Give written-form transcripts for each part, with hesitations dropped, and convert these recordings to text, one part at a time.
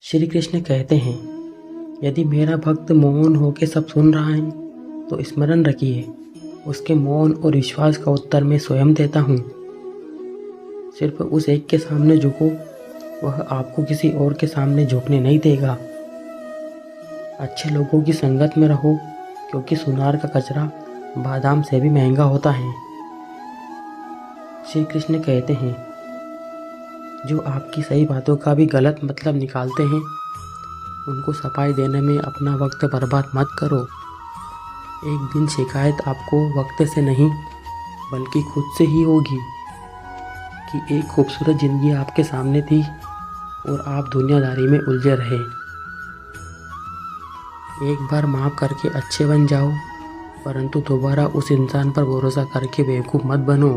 श्री कृष्ण कहते हैं, यदि मेरा भक्त मौन होकर सब सुन रहा है तो स्मरण रखिए, उसके मौन और विश्वास का उत्तर मैं स्वयं देता हूँ। सिर्फ उस एक के सामने झुको, वह आपको किसी और के सामने झुकने नहीं देगा। अच्छे लोगों की संगत में रहो, क्योंकि सुनार का कचरा बादाम से भी महंगा होता है। श्री कृष्ण कहते हैं, जो आपकी सही बातों का भी गलत मतलब निकालते हैं, उनको सफाई देने में अपना वक्त बर्बाद मत करो। एक दिन शिकायत आपको वक्त से नहीं बल्कि खुद से ही होगी कि एक खूबसूरत ज़िंदगी आपके सामने थी और आप दुनियादारी में उलझे रहे। एक बार माफ़ करके अच्छे बन जाओ, परंतु दोबारा उस इंसान पर भरोसा करके बेवकूफ़ मत बनो।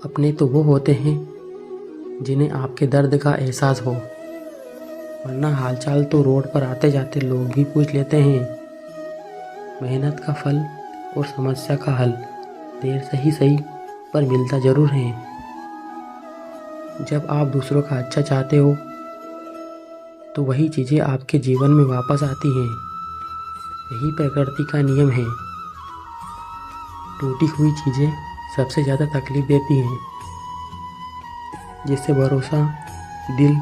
अपने तो वो होते हैं जिन्हें आपके दर्द का एहसास हो, वरना हालचाल तो रोड पर आते जाते लोग भी पूछ लेते हैं। मेहनत का फल और समस्या का हल देर से ही सही पर मिलता ज़रूर है। जब आप दूसरों का अच्छा चाहते हो तो वही चीज़ें आपके जीवन में वापस आती हैं। यही प्रकृति का नियम है। टूटी हुई चीज़ें सबसे ज़्यादा तकलीफ देती हैं, जिससे भरोसा, दिल,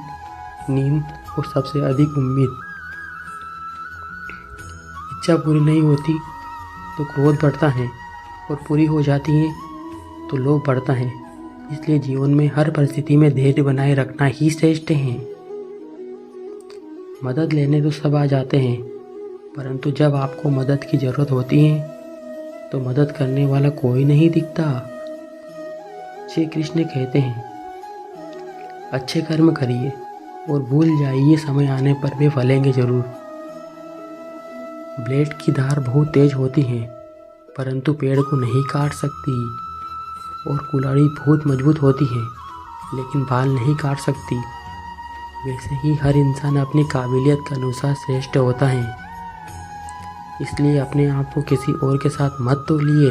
नींद और सबसे अधिक उम्मीद। इच्छा पूरी नहीं होती तो क्रोध बढ़ता है, और पूरी हो जाती है तो लोभ बढ़ता है। इसलिए जीवन में हर परिस्थिति में धैर्य बनाए रखना ही श्रेष्ठ है। मदद लेने तो सब आ जाते हैं, परंतु जब आपको मदद की ज़रूरत होती है तो मदद करने वाला कोई नहीं दिखता। श्री कृष्ण कहते हैं, अच्छे कर्म करिए और भूल जाइए, समय आने पर वे फलेंगे जरूर। ब्लेड की धार बहुत तेज होती है, परंतु पेड़ को नहीं काट सकती। और कुल्हाड़ी बहुत मजबूत होती है, लेकिन बाल नहीं काट सकती। वैसे ही हर इंसान अपनी काबिलियत के अनुसार श्रेष्ठ होता है। इसलिए अपने आप को किसी और के साथ मत तोलिए।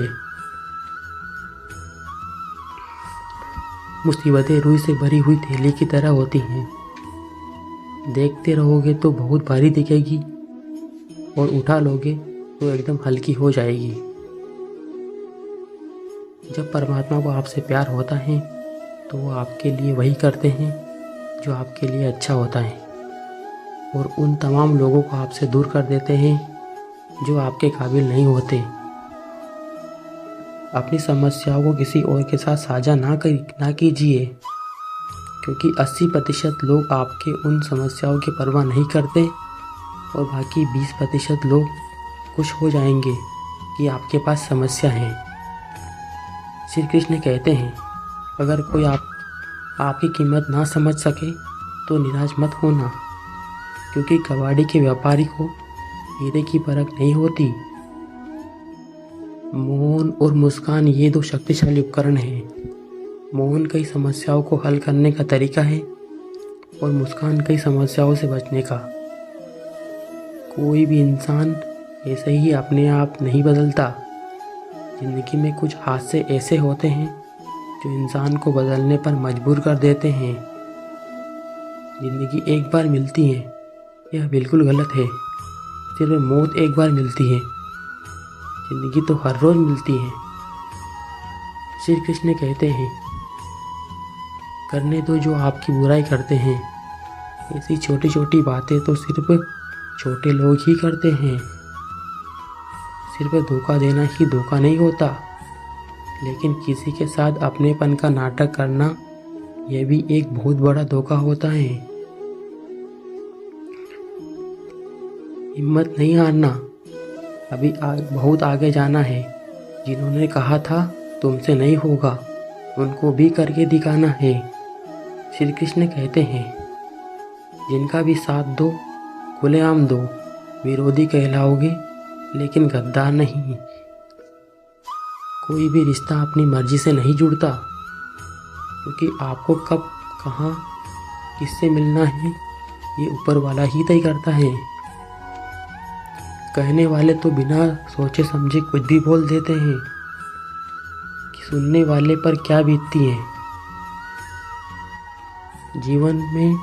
मुसीबतें रुई से भरी हुई थैली की तरह होती हैं। देखते रहोगे तो बहुत भारी दिखेगी, और उठा लोगे तो एकदम हल्की हो जाएगी। जब परमात्मा को आपसे प्यार होता है तो वो आपके लिए वही करते हैं जो आपके लिए अच्छा होता है, और उन तमाम लोगों को आपसे दूर कर देते हैं जो आपके काबिल नहीं होते। अपनी समस्याओं को किसी और के साथ साझा ना कीजिए, क्योंकि 80% लोग आपके उन समस्याओं की परवाह नहीं करते, और बाकी 20% लोग खुश हो जाएंगे कि आपके पास समस्या है। श्री कृष्ण कहते हैं, अगर कोई आपकी कीमत ना समझ सके तो निराश मत होना, क्योंकि कबाड़ी के व्यापारी को हीरे की परख नहीं होती। मौन और मुस्कान ये दो शक्तिशाली उपकरण हैं। मौन कई समस्याओं को हल करने का तरीका है, और मुस्कान कई समस्याओं से बचने का। कोई भी इंसान ऐसे ही अपने आप नहीं बदलता। जिंदगी में कुछ हादसे ऐसे होते हैं जो इंसान को बदलने पर मजबूर कर देते हैं। जिंदगी एक बार मिलती है, यह बिल्कुल गलत है। सिर्फ मौत एक बार मिलती है, जिंदगी तो हर रोज मिलती है। श्री कृष्ण कहते हैं, करने दो जो आपकी बुराई करते हैं। ऐसी छोटी छोटी बातें तो सिर्फ छोटे लोग ही करते हैं। सिर्फ धोखा देना ही धोखा नहीं होता, लेकिन किसी के साथ अपनेपन का नाटक करना यह भी एक बहुत बड़ा धोखा होता है। हिम्मत नहीं हारना, अभी बहुत आगे जाना है। जिन्होंने कहा था तुमसे नहीं होगा, उनको भी करके दिखाना है। श्री कृष्ण कहते हैं, जिनका भी साथ दो, खुलेआम दो। विरोधी कहलाओगे लेकिन गद्दार नहीं। कोई भी रिश्ता अपनी मर्जी से नहीं जुड़ता, क्योंकि आपको कब, कहाँ, किससे मिलना है ये ऊपर वाला ही तय करता है। कहने वाले तो बिना सोचे समझे कुछ भी बोल देते हैं कि सुनने वाले पर क्या बीतती है। जीवन में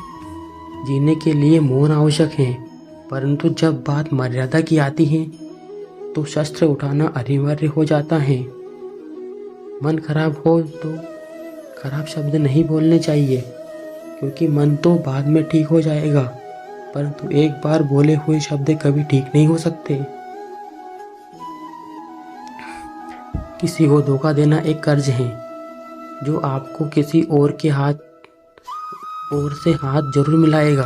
जीने के लिए मौन आवश्यक है, परंतु जब बात मर्यादा की आती है तो शस्त्र उठाना अनिवार्य हो जाता है। मन खराब हो तो खराब शब्द नहीं बोलने चाहिए, क्योंकि मन तो बाद में ठीक हो जाएगा, परंतु एक बार बोले हुए शब्द कभी ठीक नहीं हो सकते। किसी को धोखा देना एक कर्ज है जो आपको किसी और से हाथ जरूर मिलाएगा।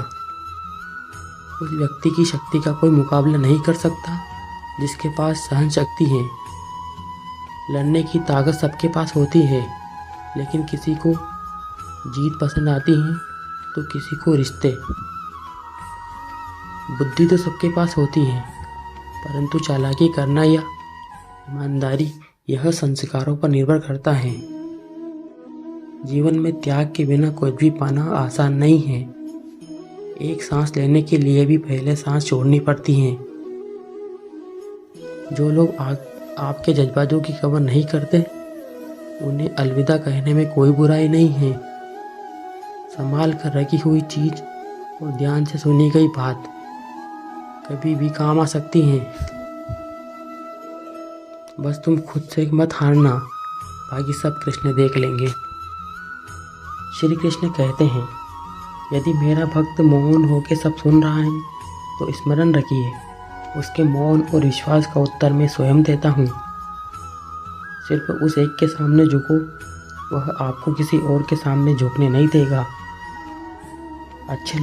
उस व्यक्ति की शक्ति का कोई मुकाबला नहीं कर सकता जिसके पास सहन शक्ति है। लड़ने की ताकत सबके पास होती है, लेकिन किसी को जीत पसंद आती है तो किसी को रिश्ते। बुद्धि तो सबके पास होती है, परंतु चालाकी करना या ईमानदारी यह संस्कारों पर निर्भर करता है। जीवन में त्याग के बिना कुछ भी पाना आसान नहीं है। एक सांस लेने के लिए भी पहले सांस छोड़नी पड़ती है। जो लोग आपके जज्बातों की कदर नहीं करते, उन्हें अलविदा कहने में कोई बुराई नहीं है। संभाल कर रखी हुई चीज और ध्यान से सुनी गई बात कभी भी काम आ सकती है। बस तुम खुद से मत हारना, बाकी सब कृष्ण देख लेंगे। श्री कृष्ण कहते हैं, यदि मेरा भक्त मौन होकर सब सुन रहा है तो स्मरण रखिए, उसके मौन और विश्वास का उत्तर मैं स्वयं देता हूँ। सिर्फ उस एक के सामने झुको, वह आपको किसी और के सामने झुकने नहीं देगा। अच्छे